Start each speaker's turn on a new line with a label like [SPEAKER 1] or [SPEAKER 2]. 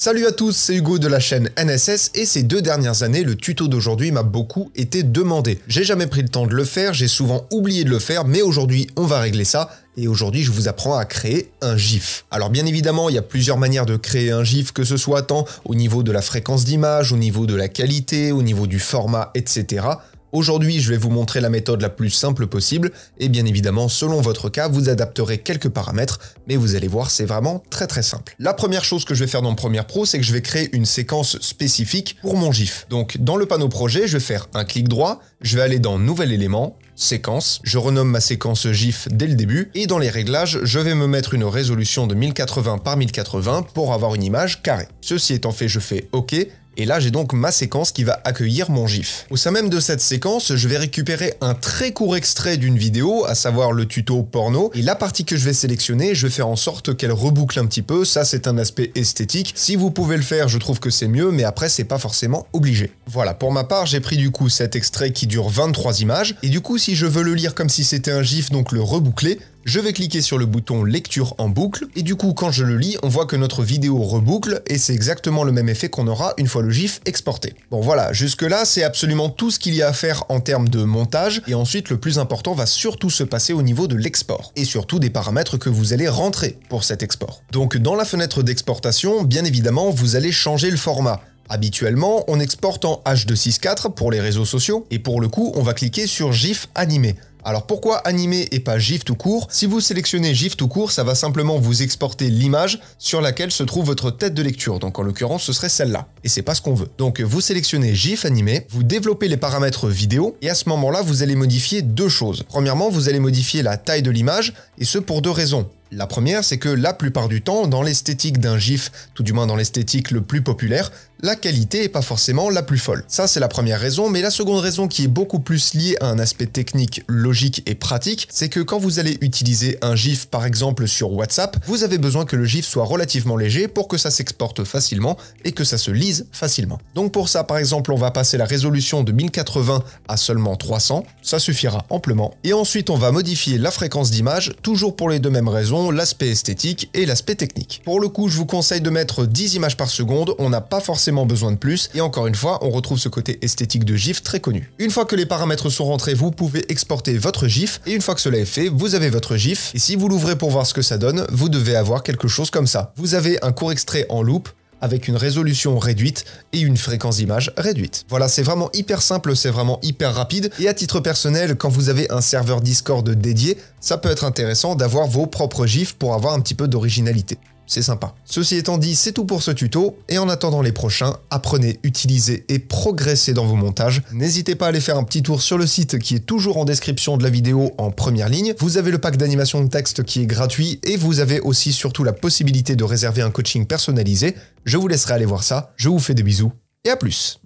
[SPEAKER 1] Salut à tous, c'est Hugo de la chaîne NSS et ces 2 dernières années, le tuto d'aujourd'hui m'a beaucoup été demandé. J'ai jamais pris le temps de le faire, j'ai souvent oublié de le faire, mais aujourd'hui on va régler ça. Et aujourd'hui, je vous apprends à créer un GIF. Alors bien évidemment, il y a plusieurs manières de créer un GIF, que ce soit tant au niveau de la fréquence d'image, au niveau de la qualité, au niveau du format, etc. Aujourd'hui, je vais vous montrer la méthode la plus simple possible et bien évidemment, selon votre cas, vous adapterez quelques paramètres, mais vous allez voir, c'est vraiment très simple. La première chose que je vais faire dans Premiere Pro, c'est que je vais créer une séquence spécifique pour mon GIF. Donc dans le panneau projet, je vais faire un clic droit, je vais aller dans Nouvel élément, séquence, je renomme ma séquence GIF dès le début et dans les réglages, je vais me mettre une résolution de 1080 par 1080 pour avoir une image carrée. Ceci étant fait, je fais OK. Et là, j'ai donc ma séquence qui va accueillir mon GIF. Au sein même de cette séquence, je vais récupérer un très court extrait d'une vidéo, à savoir le tuto porno. Et la partie que je vais sélectionner, je vais faire en sorte qu'elle reboucle un petit peu. Ça, c'est un aspect esthétique. Si vous pouvez le faire, je trouve que c'est mieux, mais après, c'est pas forcément obligé. Voilà, pour ma part, j'ai pris du coup cet extrait qui dure 23 images. Et du coup, si je veux le lire comme si c'était un GIF, donc le reboucler, je vais cliquer sur le bouton lecture en boucle et du coup quand je le lis, on voit que notre vidéo reboucle et c'est exactement le même effet qu'on aura une fois le GIF exporté. Bon voilà, jusque là c'est absolument tout ce qu'il y a à faire en termes de montage et ensuite le plus important va surtout se passer au niveau de l'export et surtout des paramètres que vous allez rentrer pour cet export. Donc dans la fenêtre d'exportation, bien évidemment vous allez changer le format. Habituellement, on exporte en H264 pour les réseaux sociaux et pour le coup on va cliquer sur GIF animé. Alors pourquoi animé et pas GIF tout court? Si vous sélectionnez GIF tout court, ça va simplement vous exporter l'image sur laquelle se trouve votre tête de lecture. Donc en l'occurrence, ce serait celle-là. Et c'est pas ce qu'on veut. Donc vous sélectionnez GIF animé, vous développez les paramètres vidéo et à ce moment-là, vous allez modifier 2 choses. Premièrement, vous allez modifier la taille de l'image et ce pour 2 raisons. La première, c'est que la plupart du temps, dans l'esthétique d'un GIF, tout du moins dans l'esthétique le plus populaire, la qualité est pas forcément la plus folle. Ça, c'est la première raison, mais la seconde raison qui est beaucoup plus liée à un aspect technique, logique et pratique, c'est que quand vous allez utiliser un GIF, par exemple sur WhatsApp, vous avez besoin que le GIF soit relativement léger pour que ça s'exporte facilement et que ça se lise facilement. Donc pour ça, par exemple, on va passer la résolution de 1080 à seulement 300, ça suffira amplement. Et ensuite, on va modifier la fréquence d'image, toujours pour les 2 mêmes raisons, l'aspect esthétique et l'aspect technique. Pour le coup, je vous conseille de mettre 10 images par seconde, on n'a pas forcément besoin de plus, et encore une fois, on retrouve ce côté esthétique de GIF très connu. Une fois que les paramètres sont rentrés, vous pouvez exporter votre GIF, et une fois que cela est fait, vous avez votre GIF, et si vous l'ouvrez pour voir ce que ça donne, vous devez avoir quelque chose comme ça. Vous avez un court extrait en loop, avec une résolution réduite et une fréquence d'image réduite. Voilà, c'est vraiment hyper simple, c'est vraiment hyper rapide, et à titre personnel, quand vous avez un serveur Discord dédié, ça peut être intéressant d'avoir vos propres GIFs pour avoir un petit peu d'originalité. C'est sympa. Ceci étant dit, c'est tout pour ce tuto, et en attendant les prochains, apprenez, utilisez et progressez dans vos montages. N'hésitez pas à aller faire un petit tour sur le site qui est toujours en description de la vidéo en première ligne. Vous avez le pack d'animation de texte qui est gratuit, et vous avez aussi surtout la possibilité de réserver un coaching personnalisé. Je vous laisserai aller voir ça, je vous fais des bisous, et à plus.